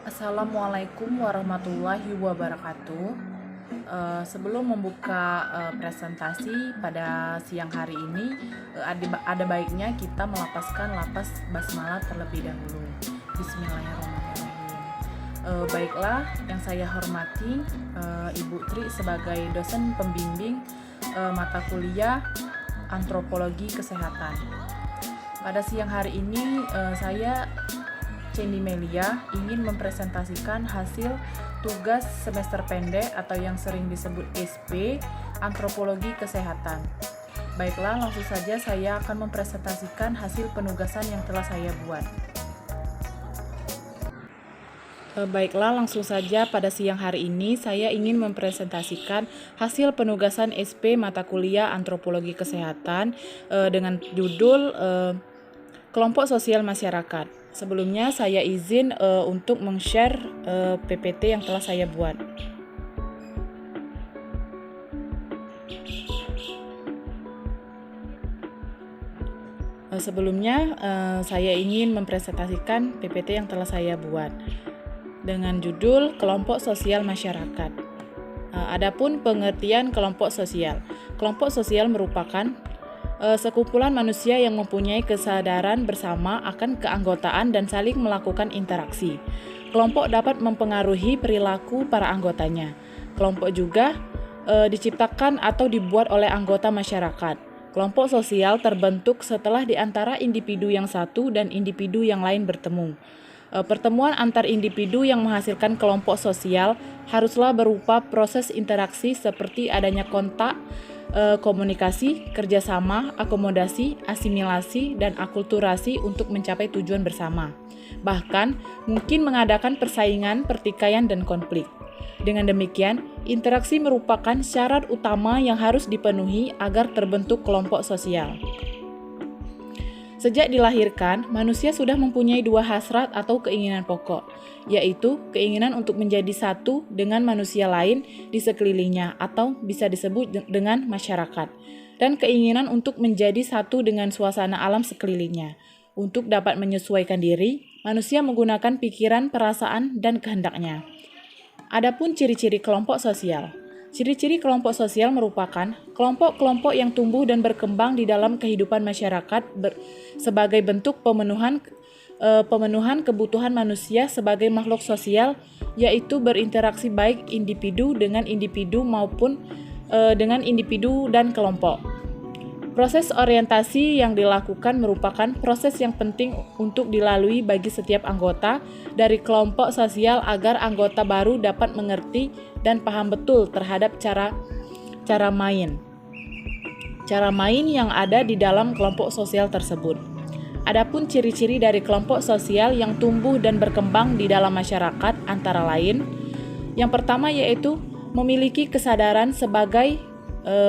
Assalamualaikum warahmatullahi wabarakatuh. Sebelum membuka presentasi pada siang hari ini, ada baiknya kita melafazkan lafaz basmalah terlebih dahulu. Bismillahirrahmanirrahim. Baiklah, yang saya hormati Ibu Tri sebagai dosen pembimbing mata kuliah Antropologi Kesehatan. Pada siang hari ini saya Cendi Melia ingin mempresentasikan hasil tugas semester pendek atau yang sering disebut SP Antropologi Kesehatan. Baiklah, langsung saja saya akan mempresentasikan hasil penugasan yang telah saya buat. Baiklah, langsung saja pada siang hari ini saya ingin mempresentasikan hasil penugasan SP mata kuliah Antropologi Kesehatan dengan judul Kelompok Sosial Masyarakat. Sebelumnya saya izin untuk meng-share PPT yang telah saya buat. Sebelumnya saya ingin mempresentasikan PPT yang telah saya buat dengan judul Kelompok Sosial Masyarakat. Adapun pengertian kelompok sosial. Kelompok sosial merupakan sekumpulan manusia yang mempunyai kesadaran bersama akan keanggotaan dan saling melakukan interaksi. Kelompok dapat mempengaruhi perilaku para anggotanya. Kelompok juga diciptakan atau dibuat oleh anggota masyarakat. Kelompok sosial terbentuk setelah di antara individu yang satu dan individu yang lain bertemu. Pertemuan antar individu yang menghasilkan kelompok sosial haruslah berupa proses interaksi seperti adanya kontak, komunikasi, kerjasama, akomodasi, asimilasi, dan akulturasi untuk mencapai tujuan bersama. Bahkan, mungkin mengadakan persaingan, pertikaian, dan konflik. Dengan demikian, interaksi merupakan syarat utama yang harus dipenuhi agar terbentuk kelompok sosial. Sejak dilahirkan, manusia sudah mempunyai dua hasrat atau keinginan pokok, yaitu keinginan untuk menjadi satu dengan manusia lain di sekelilingnya atau bisa disebut dengan masyarakat, dan keinginan untuk menjadi satu dengan suasana alam sekelilingnya. Untuk dapat menyesuaikan diri, manusia menggunakan pikiran, perasaan, dan kehendaknya. Adapun ciri-ciri kelompok sosial. Ciri-ciri kelompok sosial merupakan kelompok-kelompok yang tumbuh dan berkembang di dalam kehidupan masyarakat sebagai bentuk pemenuhan kebutuhan manusia sebagai makhluk sosial, yaitu berinteraksi baik individu dengan individu maupun dengan individu dan kelompok. Proses orientasi yang dilakukan merupakan proses yang penting untuk dilalui bagi setiap anggota dari kelompok sosial agar anggota baru dapat mengerti dan paham betul terhadap cara main yang ada di dalam kelompok sosial tersebut. Adapun ciri-ciri dari kelompok sosial yang tumbuh dan berkembang di dalam masyarakat antara lain, yang pertama yaitu memiliki kesadaran sebagai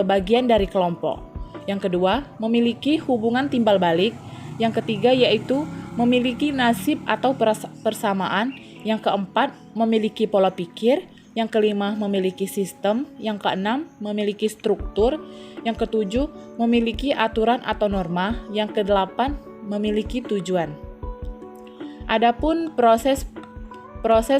bagian dari kelompok. Yang kedua, memiliki hubungan timbal balik. Yang ketiga yaitu memiliki nasib atau persamaan. Yang keempat, memiliki pola pikir. Yang kelima, memiliki sistem. Yang keenam, memiliki struktur. Yang ketujuh, memiliki aturan atau norma. Yang kedelapan, memiliki tujuan. Adapun proses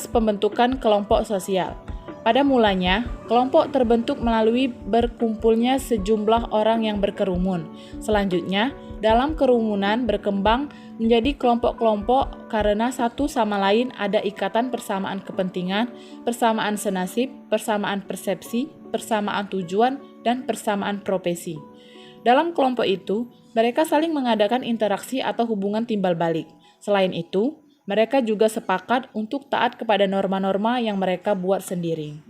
pembentukan kelompok sosial. Pada mulanya, kelompok terbentuk melalui berkumpulnya sejumlah orang yang berkerumun. Selanjutnya, dalam kerumunan berkembang menjadi kelompok-kelompok karena satu sama lain ada ikatan persamaan kepentingan, persamaan senasib, persamaan persepsi, persamaan tujuan, dan persamaan profesi. Dalam kelompok itu, mereka saling mengadakan interaksi atau hubungan timbal balik. Selain itu, mereka juga sepakat untuk taat kepada norma-norma yang mereka buat sendiri.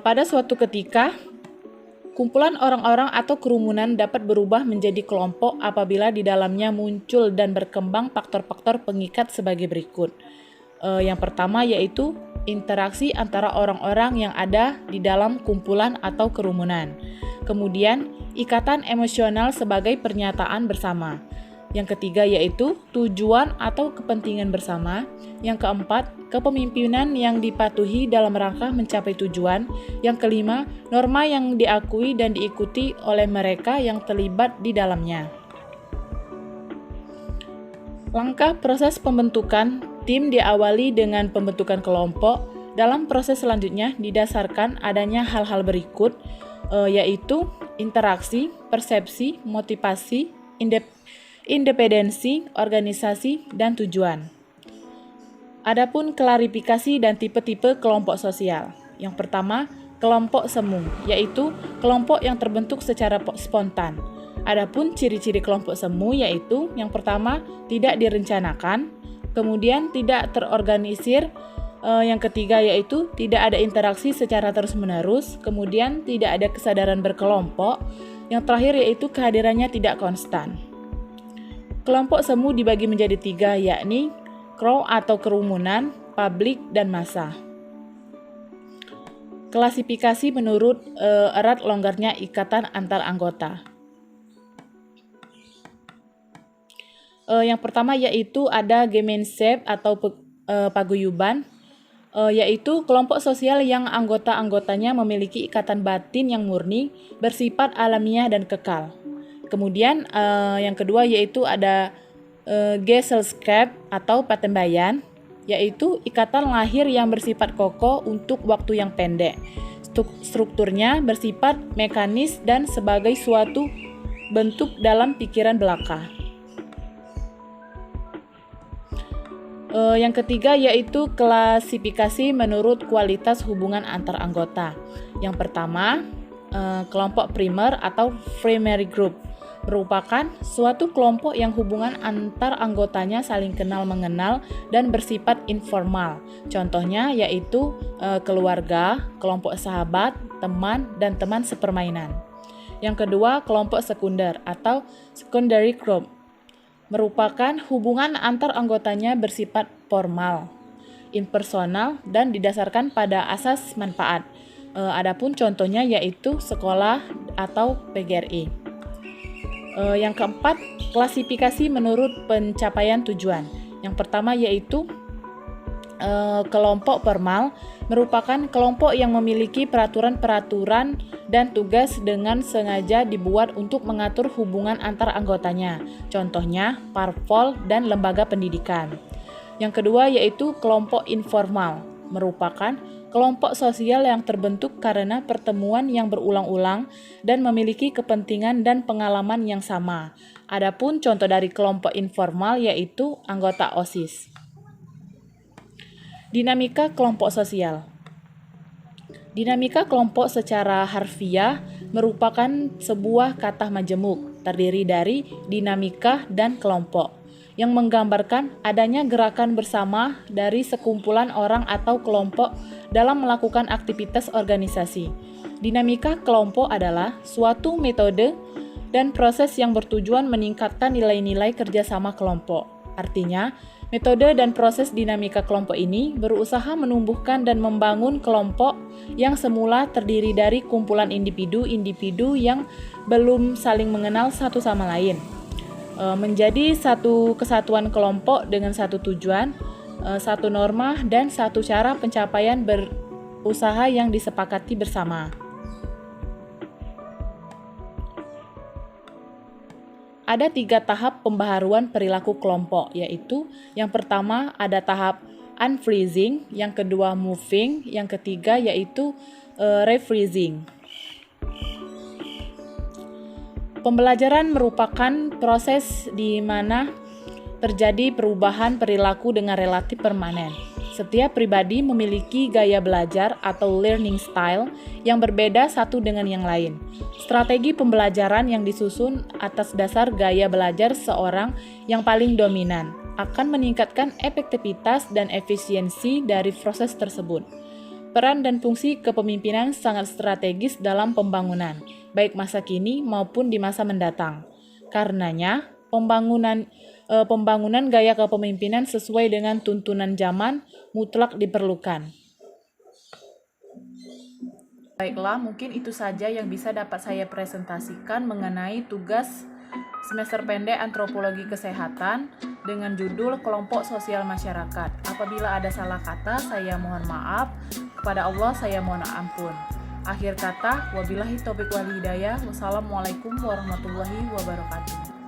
Pada suatu ketika, kumpulan orang-orang atau kerumunan dapat berubah menjadi kelompok apabila di dalamnya muncul dan berkembang faktor-faktor pengikat sebagai berikut. Yang pertama yaitu interaksi antara orang-orang yang ada di dalam kumpulan atau kerumunan. Kemudian, ikatan emosional sebagai pernyataan bersama. Yang ketiga yaitu tujuan atau kepentingan bersama. Yang keempat, kepemimpinan yang dipatuhi dalam rangka mencapai tujuan. Yang kelima, norma yang diakui dan diikuti oleh mereka yang terlibat di dalamnya. Langkah proses pembentukan Tim diawali dengan pembentukan kelompok. Dalam proses selanjutnya didasarkan adanya hal-hal berikut, yaitu interaksi, persepsi, motivasi, independensi, organisasi, dan tujuan. Adapun klarifikasi dan tipe-tipe kelompok sosial. Yang pertama, kelompok semu, yaitu kelompok yang terbentuk secara spontan. Adapun ciri-ciri kelompok semu yaitu yang pertama, tidak direncanakan, kemudian tidak terorganisir, yang ketiga yaitu tidak ada interaksi secara terus-menerus, kemudian tidak ada kesadaran berkelompok, yang terakhir yaitu kehadirannya tidak konstan. Kelompok semu dibagi menjadi 3, yakni crowd atau kerumunan, publik, dan massa. Klasifikasi menurut erat longgarnya ikatan antar anggota. Yang pertama yaitu ada Gemeinschaft atau paguyuban, yaitu kelompok sosial yang anggota-anggotanya memiliki ikatan batin yang murni, bersifat alamiah dan kekal. Kemudian yang kedua yaitu ada Gesellschaft atau patembayan, yaitu ikatan lahir yang bersifat kokoh untuk waktu yang pendek. Strukturnya bersifat mekanis dan sebagai suatu bentuk dalam pikiran belaka. Yang ketiga yaitu klasifikasi menurut kualitas hubungan antar anggota. Yang pertama, kelompok primer atau primary group merupakan suatu kelompok yang hubungan antar anggotanya saling kenal-mengenal dan bersifat informal. Contohnya yaitu keluarga, kelompok sahabat, teman, dan teman sepermainan. Yang kedua, kelompok sekunder atau secondary group merupakan hubungan antar anggotanya bersifat formal, impersonal, dan didasarkan pada asas manfaat. Adapun contohnya yaitu sekolah atau PGRI. Yang keempat, klasifikasi menurut pencapaian tujuan. Yang pertama yaitu kelompok formal merupakan kelompok yang memiliki peraturan-peraturan dan tugas dengan sengaja dibuat untuk mengatur hubungan antar anggotanya. Contohnya, parpol dan lembaga pendidikan. Yang kedua yaitu kelompok informal, merupakan kelompok sosial yang terbentuk karena pertemuan yang berulang-ulang dan memiliki kepentingan dan pengalaman yang sama. Adapun contoh dari kelompok informal yaitu anggota OSIS. Dinamika kelompok sosial. Dinamika kelompok secara harfiah merupakan sebuah kata majemuk terdiri dari dinamika dan kelompok yang menggambarkan adanya gerakan bersama dari sekumpulan orang atau kelompok dalam melakukan aktivitas organisasi. Dinamika kelompok adalah suatu metode dan proses yang bertujuan meningkatkan nilai-nilai kerjasama kelompok. Artinya, metode dan proses dinamika kelompok ini berusaha menumbuhkan dan membangun kelompok yang semula terdiri dari kumpulan individu-individu yang belum saling mengenal satu sama lain, menjadi satu kesatuan kelompok dengan satu tujuan, satu norma, dan satu cara pencapaian berusaha yang disepakati bersama. Ada 3 tahap pembaharuan perilaku kelompok, yaitu yang pertama ada tahap unfreezing, yang kedua moving, yang ketiga yaitu refreezing. Pembelajaran merupakan proses di mana terjadi perubahan perilaku dengan relatif permanen. Setiap pribadi memiliki gaya belajar atau learning style yang berbeda satu dengan yang lain. Strategi pembelajaran yang disusun atas dasar gaya belajar seorang yang paling dominan akan meningkatkan efektivitas dan efisiensi dari proses tersebut. Peran dan fungsi kepemimpinan sangat strategis dalam pembangunan, baik masa kini maupun di masa mendatang. Karenanya, pembangunan gaya kepemimpinan sesuai dengan tuntunan zaman mutlak diperlukan. Baiklah, mungkin itu saja yang bisa dapat saya presentasikan mengenai tugas semester pendek Antropologi Kesehatan dengan judul Kelompok Sosial Masyarakat. Apabila ada salah kata, saya mohon maaf. Kepada Allah, saya mohon ampun. Akhir kata, wabillahi taufiq wal hidayah. Wassalamualaikum warahmatullahi wabarakatuh.